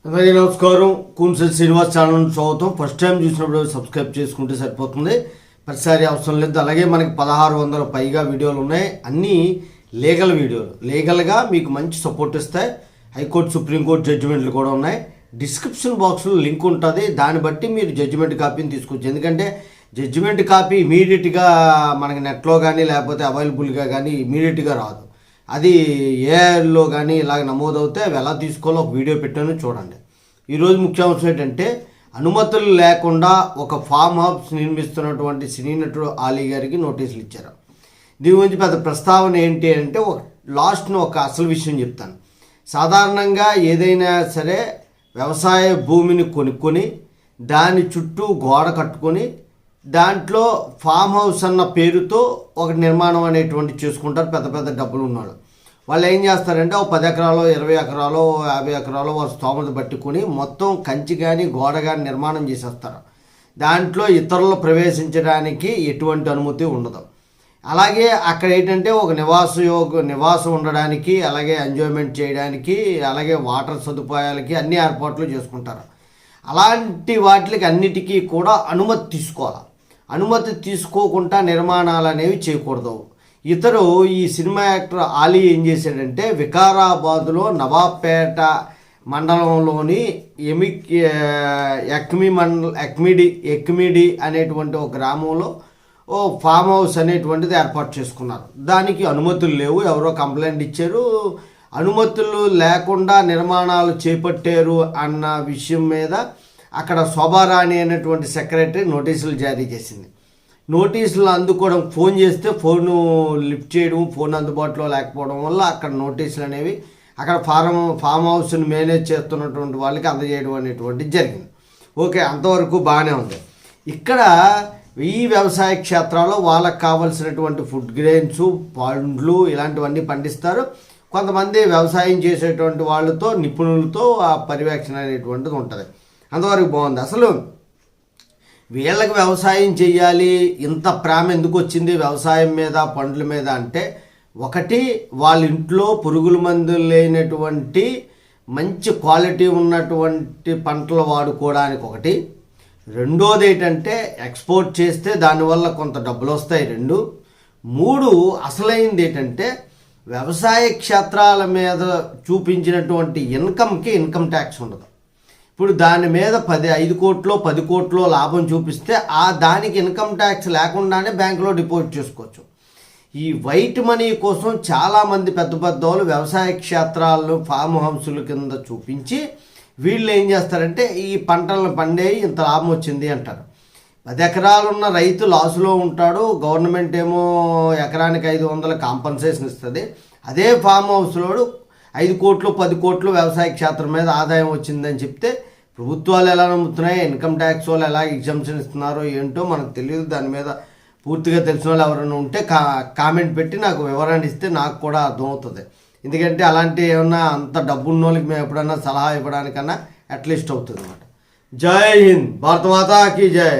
అందరికీ నమస్కారం. కూన్సల్ శ్రీనివాస్ ఛానల్ స్వాగతం. ఫస్ట్ టైం చూసినప్పుడు సబ్స్క్రైబ్ చేసుకుంటే సరిపోతుంది, ప్రతిసారి అవసరం లేదు. అలాగే మనకి 1600 పైగా వీడియోలు ఉన్నాయి, అన్నీ లీగల్ వీడియోలు. లీగల్గా మీకు మంచి సపోర్ట్ ఇస్తాయి. హైకోర్టు సుప్రీంకోర్టు జడ్జిమెంట్లు కూడా ఉన్నాయి. డిస్క్రిప్షన్ బాక్స్లో లింక్ ఉంటుంది, దాన్ని బట్టి మీరు జడ్జిమెంట్ కాపీని తీసుకోవచ్చు. ఎందుకంటే జడ్జిమెంట్ కాపీ ఇమీడియట్గా మనకి నెట్లో కానీ లేకపోతే అవైలబుల్గా కానీ ఇమీడియట్గా రాదు. అది ఏఐలో కానీ ఇలాగ నమోదవుతే అవి ఎలా తీసుకోవాలో ఒక వీడియో పెట్టాను, చూడండి. ఈరోజు ముఖ్యాంశం ఏంటంటే, అనుమతులు లేకుండా ఒక ఫామ్ హౌస్ నిర్మిస్తున్నటువంటి సినీ నటుడు ఆలీ గారికి నోటీసులు ఇచ్చారు. దీని గురించి పెద్ద ప్రస్తావన ఏంటి అంటే, ఒక అసలు విషయం చెప్తాను. సాధారణంగా ఏదైనా సరే వ్యవసాయ భూమిని కొనుక్కొని దాని చుట్టూ గోడ కట్టుకొని దాంట్లో ఫామ్ హౌస్ అన్న పేరుతో ఒక నిర్మాణం అనేటువంటి చేసుకుంటారు పెద్ద పెద్ద డబ్బులు ఉన్నాడు. వాళ్ళు ఏం చేస్తారంటే ఒక 10 ఎకరాలు 20 ఎకరాలు 50 ఎకరాలు వారు స్తోమత పట్టుకుని మొత్తం కంచి కానీ గోడ కానీ నిర్మాణం చేసేస్తారు. దాంట్లో ఇతరులు ప్రవేశించడానికి ఎటువంటి అనుమతి ఉండదు. అలాగే అక్కడ ఏంటంటే ఒక నివాసం ఉండడానికి, అలాగే ఎంజాయ్మెంట్ చేయడానికి, అలాగే వాటర్ సదుపాయాలకి అన్ని ఏర్పాట్లు చేసుకుంటారు. అలాంటి వాటికి అన్నిటికీ కూడా అనుమతి తీసుకోవాలి. అనుమతి తీసుకోకుండా నిర్మాణాలు అనేవి చేయకూడదు. ఈ సినిమా యాక్టర్ ఆలీ ఏం చేశాడంటే, వికారాబాద్లో నవాబ్పేట మండలంలోని ఎక్మిడి అనేటువంటి ఒక గ్రామంలో ఓ ఫామ్ హౌస్ అనేటువంటిది ఏర్పాటు చేసుకున్నారు. దానికి అనుమతులు లేవు, ఎవరో కంప్లైంట్ ఇచ్చారు. అనుమతులు లేకుండా నిర్మాణాలు చేపట్టారు అన్న విషయం మీద అక్కడ శోభారాణి అనేటువంటి సెక్రటరీ నోటీసులు జారీ చేసింది. నోటీసులు అందుకోవడం, ఫోన్ చేస్తే ఫోను లిఫ్ట్ చేయడం, ఫోన్ అందుబాటులో లేకపోవడం వల్ల అక్కడ నోటీసులు అనేవి అక్కడ ఫామ్ హౌస్ని మేనేజ్ చేస్తున్నటువంటి వాళ్ళకి అందజేయడం అనేటువంటిది జరిగింది. ఓకే, అంతవరకు బాగానే ఉంది. ఇక్కడ ఈ వ్యవసాయ క్షేత్రాల్లో వాళ్ళకి కావాల్సినటువంటి ఫుడ్ గ్రెయిన్స్, పండ్లు ఇలాంటివన్నీ పండిస్తారు. కొంతమంది వ్యవసాయం చేసేటువంటి వాళ్ళతో, నిపుణులతో ఆ పర్యవేక్షణ అనేటువంటిది ఉంటుంది. అంతవరకు బాగుంది. అసలు వీళ్ళకి వ్యవసాయం చేయాలి, ఇంత ప్రేమ ఎందుకు వచ్చింది వ్యవసాయం మీద, పండ్ల మీద అంటే, ఒకటి వాళ్ళ ఇంట్లో పురుగుల మందులు లేనటువంటి మంచి క్వాలిటీ ఉన్నటువంటి పంటలు వాడుకోవడానికి ఒకటి. రెండోది ఏంటంటే, ఎక్స్పోర్ట్ చేస్తే దానివల్ల కొంత డబ్బులు వస్తాయి. 3 అసలైంది ఏంటంటే, వ్యవసాయ క్షేత్రాల మీద చూపించినటువంటి ఇన్కమ్కి ఇన్కమ్ ట్యాక్స్ ఉండదు. ఇప్పుడు దాని మీద 5 కోట్లో 10 కోట్లో లాభం చూపిస్తే దానికి ఇన్కమ్ ట్యాక్స్ లేకుండానే బ్యాంకులో డిపాజిట్ చేసుకోవచ్చు. ఈ వైట్ మనీ కోసం చాలామంది పెద్ద వాళ్ళు వ్యవసాయ క్షేత్రాలను ఫామ్ హౌస్ల కింద చూపించి వీళ్ళు ఏం చేస్తారంటే, ఈ పంటలను పండేవి ఇంత లాభం వచ్చింది అంటారు. 10 ఎకరాలు ఉన్న రైతు లాసులో ఉంటాడు, గవర్నమెంట్ ఏమో ఎకరానికి 500 కాంపన్సేషన్ ఇస్తుంది. అదే ఫామ్ హౌస్లోడు 5 కోట్లు 10 కోట్లు వ్యవసాయ క్షేత్రం మీద ఆదాయం వచ్చిందని చెప్తే, ప్రభుత్వాలు ఎలా నమ్ముతున్నాయి, ఇన్కమ్ ట్యాక్స్ వాళ్ళు ఎలా ఎగ్జామ్షన్ ఇస్తున్నారో ఏంటో మనకు తెలియదు. దాని మీద పూర్తిగా తెలిసిన వాళ్ళు ఎవరైనా ఉంటే కామెంట్ పెట్టి నాకు వివరణ ఇస్తే నాకు కూడా అర్థమవుతుంది. ఎందుకంటే అలాంటి ఏమన్నా అంత డబ్బు ఉన్న వాళ్ళకి మేము ఎప్పుడన్నా సలహా ఇవ్వడానికన్నా అట్లీస్ట్ అవుతుంది అన్నమాట. జై హింద్, భారత మాతాకి జై.